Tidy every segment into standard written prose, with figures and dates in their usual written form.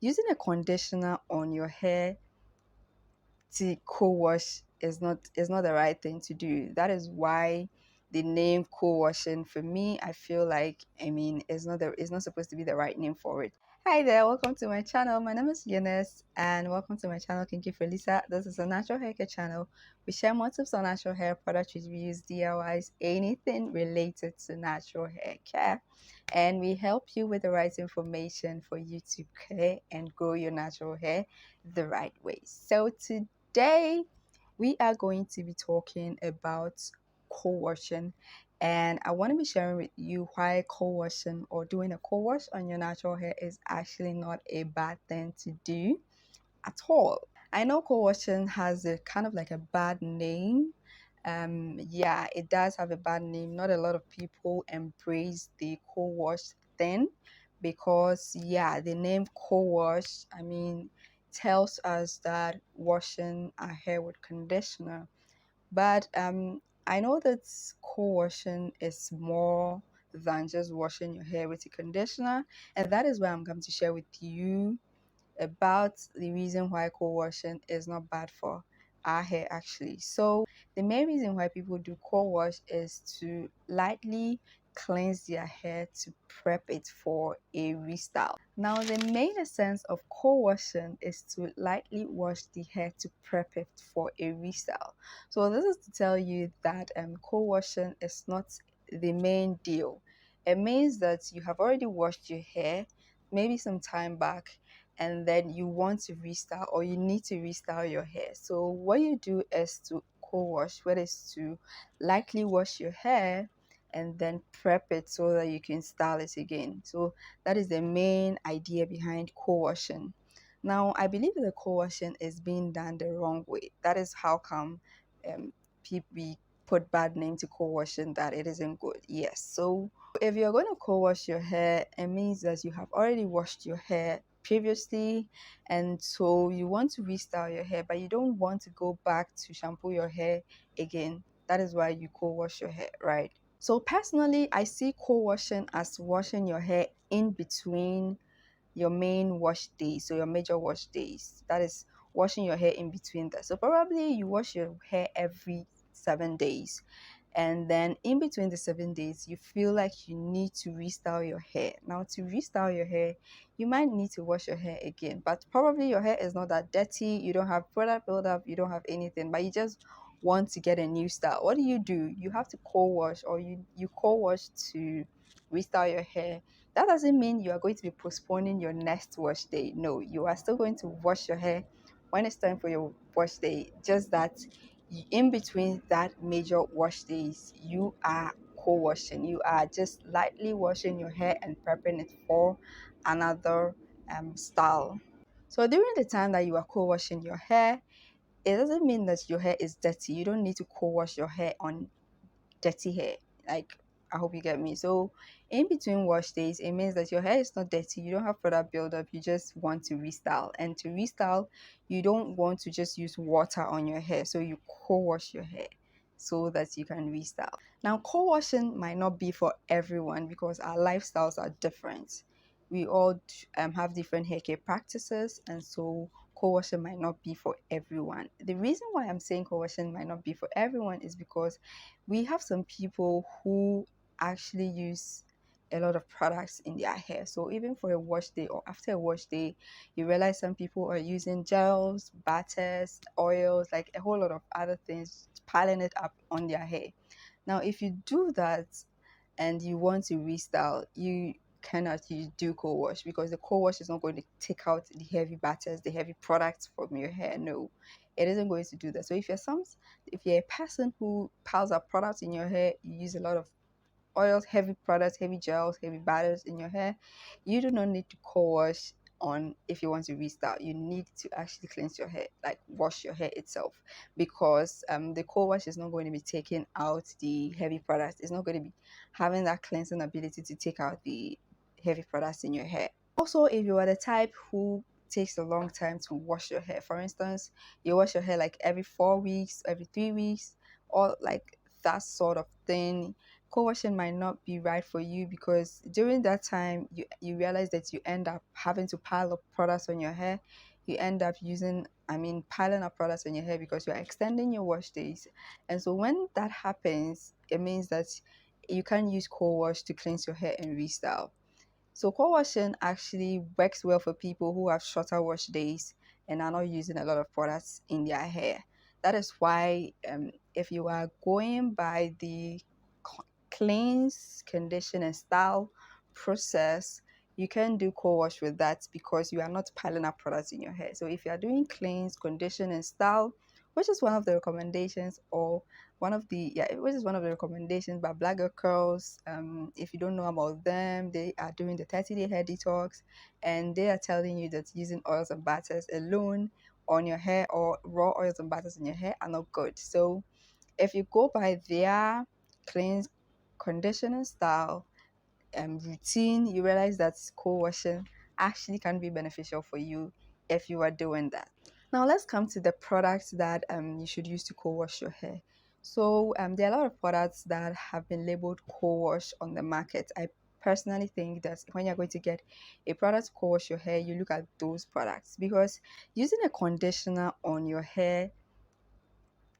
using a conditioner on your hair to co-wash is not the right thing to do. That is why the name co-washing for me, I feel like, it's not supposed to be the right name for it. Hi there, welcome to my channel. My name is Eunice and welcome to my channel kinkyfrolisa. This is a natural hair care channel. We share more tips on natural hair product reviews, DIYs, anything related to natural hair care, and we help you with the right information for you to care and grow your natural hair the right way. So today we are going to be talking about co-washing, and I want to be sharing with you why co-washing or doing a co-wash on your natural hair is actually not a bad thing to do at all. I know co-washing has a kind of like a bad name. Yeah, it does have a bad name. Not a lot of people embrace the co-wash thing because yeah, the name co-wash, tells us that washing our hair with conditioner. But I know that co-washing is more than just washing your hair with a conditioner, and that is why I'm going to share with you about the reason why co-washing is not bad for our hair actually. So the main reason why people do co-wash is to lightly cleanse their hair to prep it for a restyle. Now the main essence of co-washing is to lightly wash the hair to prep it for a restyle. So this is to tell you that co-washing is not the main deal. It means that you have already washed your hair maybe some time back, and then you want to restyle or you need to restyle your hair. So what you do is to co-wash, whether it's to lightly wash your hair and then prep it so that you can style it again. So that is the main idea behind co-washing. Now I believe the co-washing is being done the wrong way. That is how come people put bad name to co-washing, that it isn't good. Yes, so if you're going to co-wash your hair, it means that you have already washed your hair previously, and so you want to restyle your hair, but you don't want to go back to shampoo your hair again. That is why you co-wash your hair, right? So personally, I see co-washing as washing your hair in between your main wash days, so your major wash days. That is washing your hair in between that. So probably you wash your hair every 7 days, and then in between the 7 days you feel like you need to restyle your hair. Now to restyle your hair, you might need to wash your hair again, but probably your hair is not that dirty, you don't have product buildup, you don't have anything, but you just want to get a new style. What do? You have to co-wash, or you co-wash to restyle your hair. That doesn't mean you are going to be postponing your next wash day. No, you are still going to wash your hair when it's time for your wash day. Just that in between that major wash days, you are co-washing. You are just lightly washing your hair and prepping it for another style. So during the time that you are co-washing your hair, it doesn't mean that your hair is dirty. You don't need to co-wash your hair on dirty hair. Like, I hope you get me. So in between wash days, it means that your hair is not dirty, you don't have product buildup, you just want to restyle. And to restyle, you don't want to just use water on your hair. So you co-wash your hair so that you can restyle. Now, co-washing might not be for everyone because our lifestyles are different. We all have different hair care practices, and so co-washing might not be for everyone. The reason why I'm saying co-washing might not be for everyone is because we have some people who actually use a lot of products in their hair. So even for a wash day or after a wash day, you realize some people are using gels, butters, oils, like a whole lot of other things, piling it up on their hair. Now, if you do that and you want to restyle, you cannot you do co-wash, because the co-wash is not going to take out the heavy butters, the heavy products from your hair. No, it isn't going to do that. So if you're a person who piles up products in your hair, you use a lot of oils, heavy products, heavy gels, heavy butters in your hair, you do not need to co-wash on. If you want to restyle, you need to actually cleanse your hair, like wash your hair itself, because the co-wash is not going to be taking out the heavy products. It's not going to be having that cleansing ability to take out the heavy products in your hair. Also, if you are the type who takes a long time to wash your hair, for instance, you wash your hair like every 4 weeks, every 3 weeks, or like that sort of thing, co-washing might not be right for you, because during that time you realize that you end up having to pile up products on your hair. You end up piling up products on your hair because you're extending your wash days. And so when that happens, it means that you can't use co-wash to cleanse your hair and restyle. So co-washing actually works well for people who have shorter wash days and are not using a lot of products in their hair. That is why, if you are going by the cleanse, condition, and style process, you can do co-wash with that because you are not piling up products in your hair. So if you are doing cleanse, condition, and style, which is one of the recommendations, or which is one of the recommendations by Black Girl Curls. If you don't know about them, they are doing the 30-day hair detox, and they are telling you that using oils and butters alone on your hair, or raw oils and butters in your hair, are not good. So if you go by their cleanse, condition, and style routine, you realize that co-washing actually can be beneficial for you if you are doing that. Now let's come to the products that you should use to co-wash your hair. So there are a lot of products that have been labeled co-wash on the market. I personally think that when you're going to get a product to co-wash your hair, you look at those products, because using a conditioner on your hair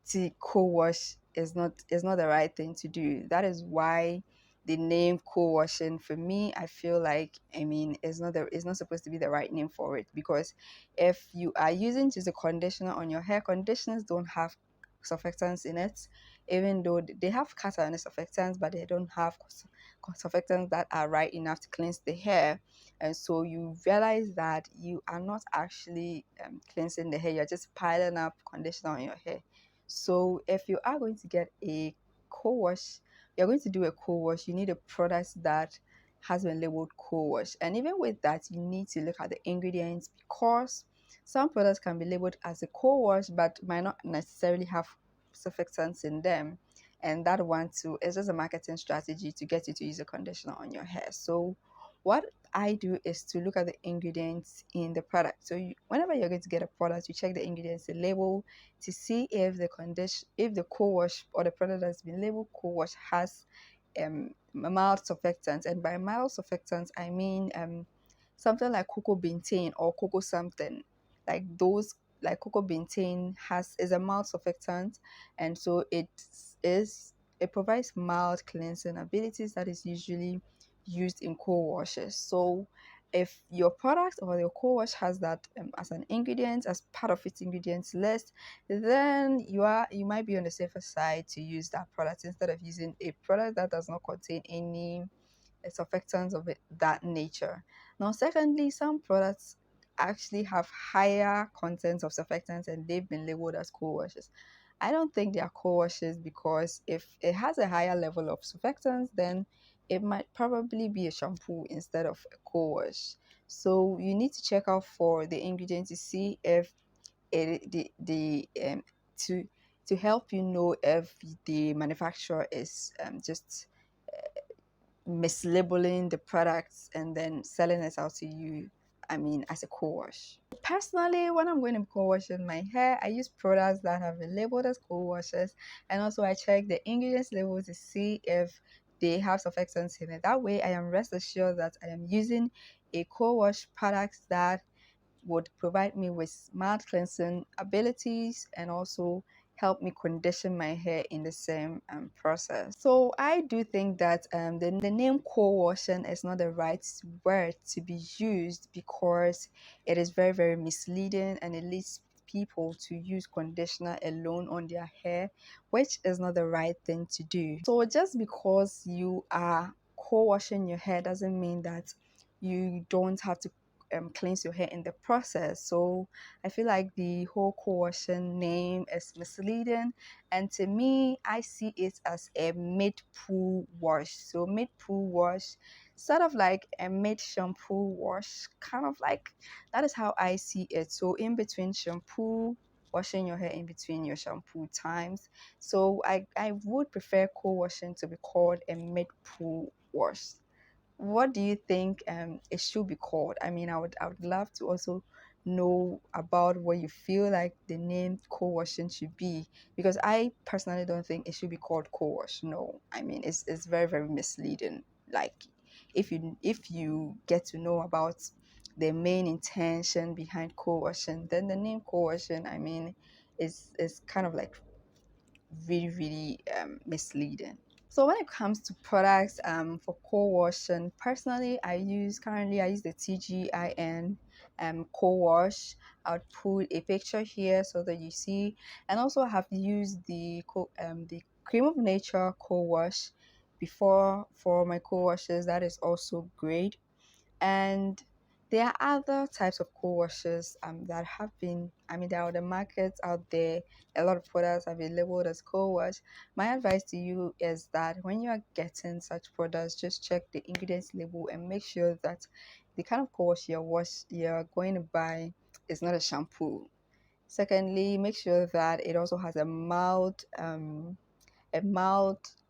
to co-wash is not the right thing to do. That is why the name co-washing, for me, I feel like, it's not supposed to be the right name for it, because if you are using just a conditioner on your hair, conditioners don't have surfactants in it. Even though they have cationic surfactants, but they don't have surfactants that are right enough to cleanse the hair. And so you realize that you are not actually cleansing the hair, you're just piling up conditioner on your hair. So if you are going to get a co-wash, you're going to do a co-wash, you need a product that has been labeled co-wash. And even with that, you need to look at the ingredients, because some products can be labeled as a co-wash but might not necessarily have surfactants in them. And that one too is just a marketing strategy to get you to use a conditioner on your hair. So what I do is to look at the ingredients in the product. So whenever you're going to get a product, you check the ingredients, the label, to see if the co-wash, or the product that's been labeled co-wash, has mild surfactants. And by mild surfactants, I mean something like cocoa betaine or cocoa something, like those. Like cocoa betaine is a mild surfactant, and so it provides mild cleansing abilities that is usually used in co-washes. So if your product or your co-wash has that as an ingredient, as part of its ingredients list, then you might be on the safer side to use that product instead of using a product that does not contain any surfactants of that nature. Now, secondly, some products actually have higher contents of surfactants and they've been labeled as co-washes. I don't think they are co-washes, because if it has a higher level of surfactants, then it might probably be a shampoo instead of a co-wash. So you need to check out for the ingredients to see if it the to to help you know if the manufacturer is just mislabeling the products and then selling it out to you, as a co-wash. Personally, when I'm going to co-washing my hair, I use products that have been labeled as co-washes, and also I check the ingredients label to see if they have surfactants in it. That way I am rest assured that I am using a co-wash product that would provide me with mild cleansing abilities and also help me condition my hair in the same process. So I do think that the name co-washing is not the right word to be used, because it is very, very misleading, and it leads people to use conditioner alone on their hair, which is not the right thing to do. So just because you are co-washing your hair doesn't mean that you don't have to cleanse your hair in the process. So I feel like the whole co-washing name is misleading, and to me, I see it as a mid-poo wash. So mid-poo wash, sort of like a mid-shampoo wash, kind of like that is how I see it. So in between shampoo, washing your hair in between your shampoo times. So I would prefer co-washing to be called a mid-poo wash. What do you think it should be called? I would love to also know about what you feel like the name co-washing should be, because I personally don't think it should be called co-wash. No, I mean it's very, very misleading. Like if you get to know about the main intention behind co-washing, then the name co-washing, I mean, is kind of like really, really misleading. So when it comes to products for co-washing, personally I use the TGIN co-wash. I'll put a picture here so that you see, and also I have used the cream of nature co-wash before for my co-washes. That is also great. And there are other types of co-washers that have been, I mean, there are the markets out there. A lot of products have been labeled as co-wash. My advice to you is that when you are getting such products, just check the ingredients label and make sure that the kind of co-wash you're going to buy is not a shampoo. Secondly, make sure that it also has a mild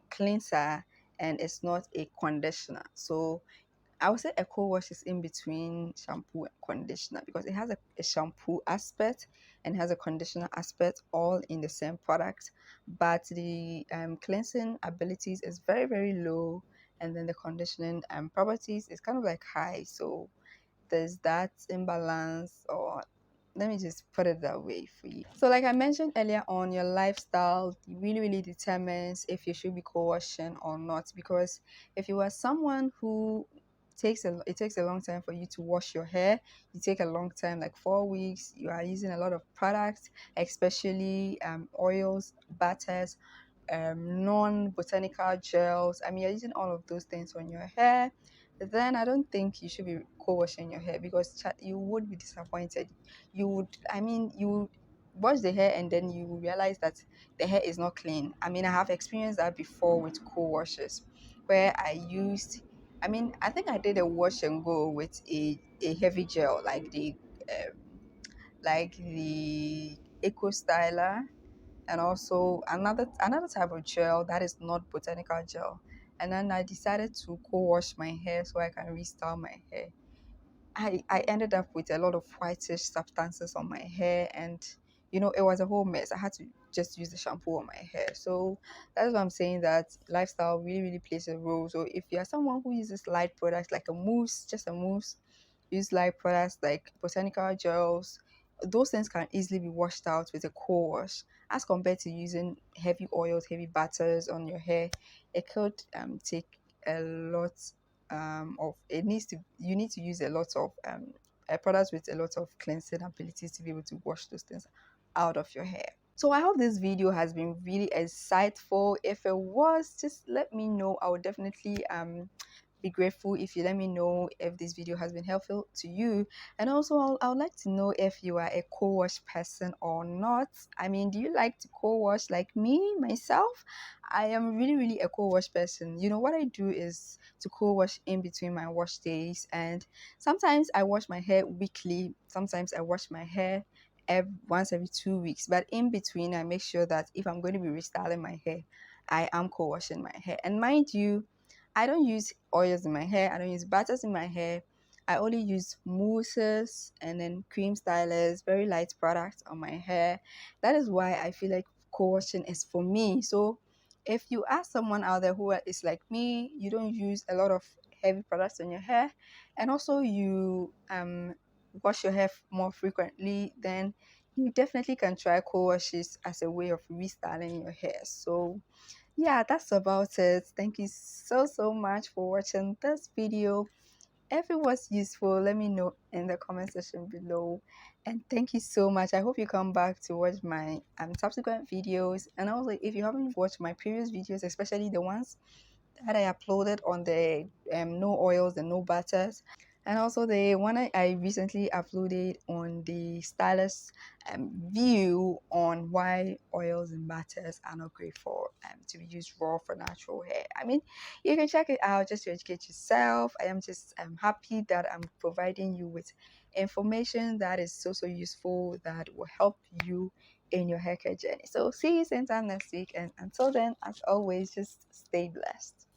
cleanser, and it's not a conditioner. So I would say eco wash is in between shampoo and conditioner, because it has a shampoo aspect and has a conditioner aspect all in the same product, but the cleansing abilities is very, very low, and then the conditioning properties is kind of like high. So there's that imbalance, or let me just put it that way for you. So like I mentioned earlier on, your lifestyle really, really determines if you should be co-washing or not, because if you are someone who it takes a long time for you to wash your hair, you take a long time, like 4 weeks, you are using a lot of products, especially oils, butters, non-botanical gels. I mean, you're using all of those things on your hair, then I don't think you should be co-washing your hair, because you would be disappointed. You would wash the hair and then you will realize that the hair is not clean. I mean, I have experienced that before with co-washes, where I think I did a wash and go with a heavy gel, like the Eco Styler, and also another type of gel that is not botanical gel. And then I decided to co-wash my hair so I can restyle my hair. I ended up with a lot of whitish substances on my hair, and it was a whole mess. I had to just use the shampoo on my hair. So that's why I'm saying that lifestyle really, really plays a role. So if you're someone who uses light products like a mousse, just a mousse, use light products like botanical gels, those things can easily be washed out with a co-wash, as compared to using heavy oils, heavy butters on your hair. It could take a lot of it needs to you need to use a lot of products with a lot of cleansing abilities to be able to wash those things out of your hair. So I hope this video has been really insightful. If it was, just let me know. I would definitely be grateful if you let me know if this video has been helpful to you. And also I would like to know if you are a co-wash person or not. I mean, do you like to co-wash like me, myself? I am really, really a co-wash person. What I do is to co-wash in between my wash days, and sometimes I wash my hair weekly, sometimes I wash my hair once every 2 weeks, but in between I make sure that if I'm going to be restyling my hair, I am co-washing my hair. And mind you, I don't use oils in my hair. I don't use butters in my hair. I only use mousses and then cream stylers, very light products on my hair. That is why I feel like co-washing is for me. So if you ask someone out there who is like me, you don't use a lot of heavy products on your hair, and also you wash your hair more frequently, then you definitely can try co-washes as a way of restyling your hair. So yeah, that's about it. Thank you so, so much for watching this video. If it was useful, let me know in the comment section below. And thank you so much. I hope you come back to watch my subsequent videos. And also, if you haven't watched my previous videos, especially the ones that I uploaded on the no oils and no butters, and also the one I recently uploaded on the stylist view on why oils and butters are not great for to be used raw for natural hair. I mean, you can check it out just to educate yourself. I am just happy that I'm providing you with information that is so, so useful, that will help you in your haircare journey. So see you same time next week, and until then, as always, just stay blessed.